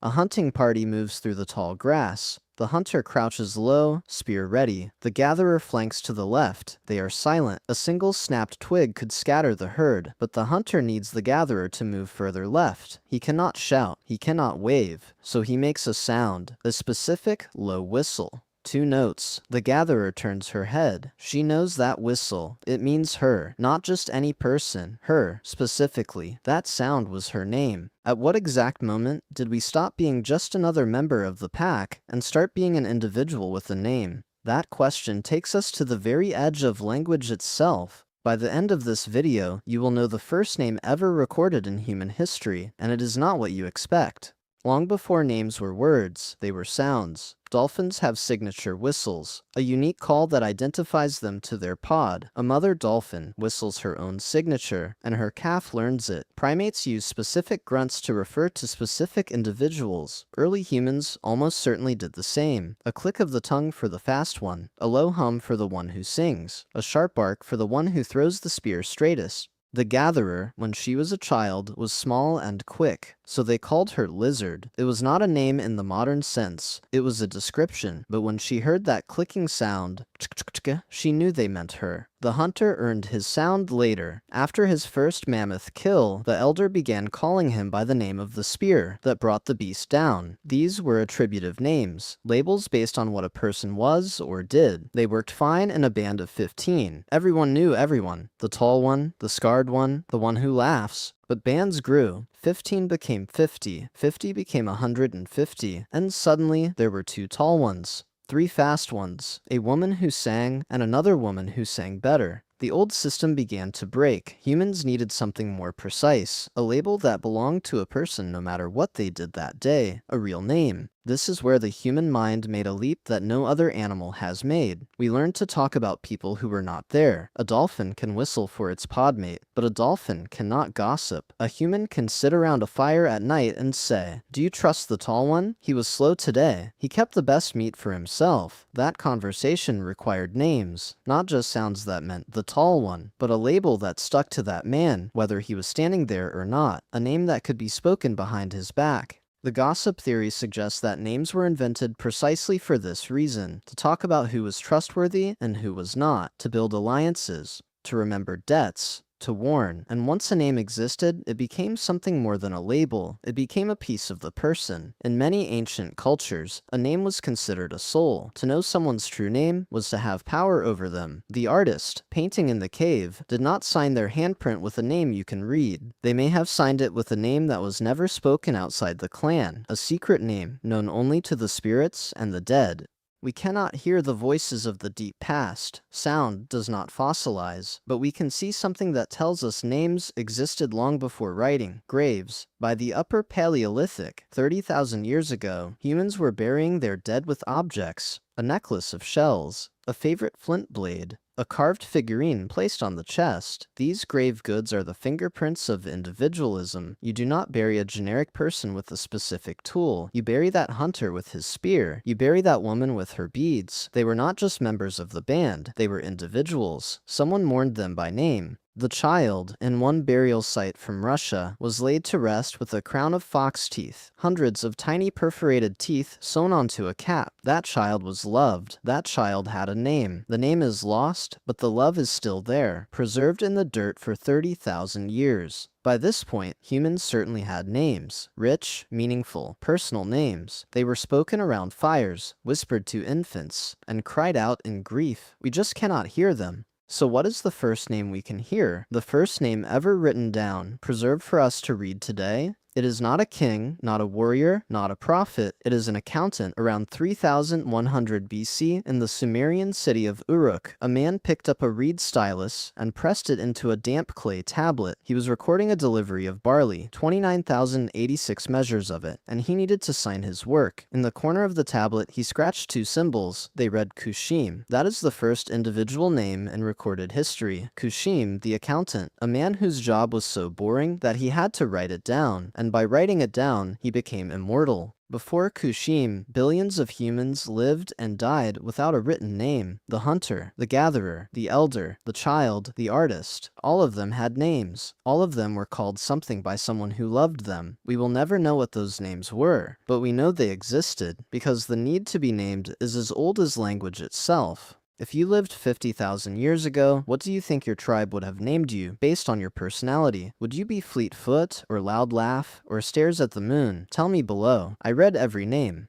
A hunting party moves through the tall grass. The hunter crouches low, spear ready. The gatherer flanks to the left. They are silent. A single snapped twig could scatter the herd, but the hunter needs the gatherer to move further left. He cannot shout. He cannot wave. So he makes a sound, a specific, low whistle. 2 notes. The gatherer turns her head. She knows that whistle. It means her, not just any person. Her, specifically. That sound was her name. At what exact moment did we stop being just another member of the pack and start being an individual with a name? That question takes us to the very edge of language itself. By the end of this video, you will know the first name ever recorded in human history, and it is not what you expect. Long before names were words, they were sounds. Dolphins have signature whistles, a unique call that identifies them to their pod. A mother dolphin whistles her own signature, and her calf learns it. Primates use specific grunts to refer to specific individuals. Early humans almost certainly did the same. A click of the tongue for the fast one, a low hum for the one who sings, a sharp bark for the one who throws the spear straightest. The gatherer, when she was a child, was small and quick, so they called her Lizard. It was not a name in the modern sense, it was a description, but when she heard that clicking sound, she knew they meant her. The hunter earned his sound later. After his first mammoth kill, the elder began calling him by the name of the spear that brought the beast down. These were attributive names, labels based on what a person was or did. They worked fine in a band of 15. Everyone knew everyone. The tall one, the scarred one, the one who laughs. But bands grew. 15 became 50, 50 became 150, and suddenly there were 2 tall ones, 3 fast ones, a woman who sang, and another woman who sang better. The old system began to break. Humans needed something more precise, a label that belonged to a person no matter what they did that day, a real name. This is where the human mind made a leap that no other animal has made. We learned to talk about people who were not there. A dolphin can whistle for its podmate, but a dolphin cannot gossip. A human can sit around a fire at night and say, "Do you trust the tall one? He was slow today. He kept the best meat for himself." That conversation required names, not just sounds that meant the tall one, but a label that stuck to that man, whether he was standing there or not, a name that could be spoken behind his back. The gossip theory suggests that names were invented precisely for this reason, to talk about who was trustworthy and who was not, to build alliances, to remember debts, to warn. And once a name existed, it became something more than a label. It became a piece of the person. In many ancient cultures, a name was considered a soul. To know someone's true name was to have power over them. The artist, painting in the cave, did not sign their handprint with a name you can read. They may have signed it with a name that was never spoken outside the clan, a secret name known only to the spirits and the dead. We cannot hear the voices of the deep past. Sound does not fossilize, but we can see something that tells us names existed long before writing. Graves. By the Upper Paleolithic, 30,000 years ago, humans were burying their dead with objects. A necklace of shells, a favorite flint blade, a carved figurine placed on the chest. These grave goods are the fingerprints of individualism. You do not bury a generic person with a specific tool. You bury that hunter with his spear. You bury that woman with her beads. They were not just members of the band, they were individuals. Someone mourned them by name. The child, in one burial site from Russia, was laid to rest with a crown of fox teeth, hundreds of tiny perforated teeth sewn onto a cap. That child was loved. That child had a name. The name is lost, but the love is still there, preserved in the dirt for 30,000 years. By this point, humans certainly had names. Rich, meaningful, personal names. They were spoken around fires, whispered to infants, and cried out in grief. We just cannot hear them. So what is the first name we can hear? The first name ever written down, preserved for us to read today? It is not a king, not a warrior, not a prophet. It is an accountant. Around 3100 BC, in the Sumerian city of Uruk, a man picked up a reed stylus and pressed it into a damp clay tablet. He was recording a delivery of barley, 29,086 measures of it, and he needed to sign his work. In the corner of the tablet, he scratched 2 symbols. They read Kushim. That is the first individual name in recorded history. Kushim, the accountant, a man whose job was so boring that he had to write it down, and and by writing it down, he became immortal. Before Kushim, billions of humans lived and died without a written name. The hunter, the gatherer, the elder, the child, the artist, all of them had names. All of them were called something by someone who loved them. We will never know what those names were, but we know they existed, because the need to be named is as old as language itself. If you lived 50,000 years ago, what do you think your tribe would have named you based on your personality? Would you be Fleetfoot, or Loud Laugh, or Stares at the Moon? Tell me below. I read every name.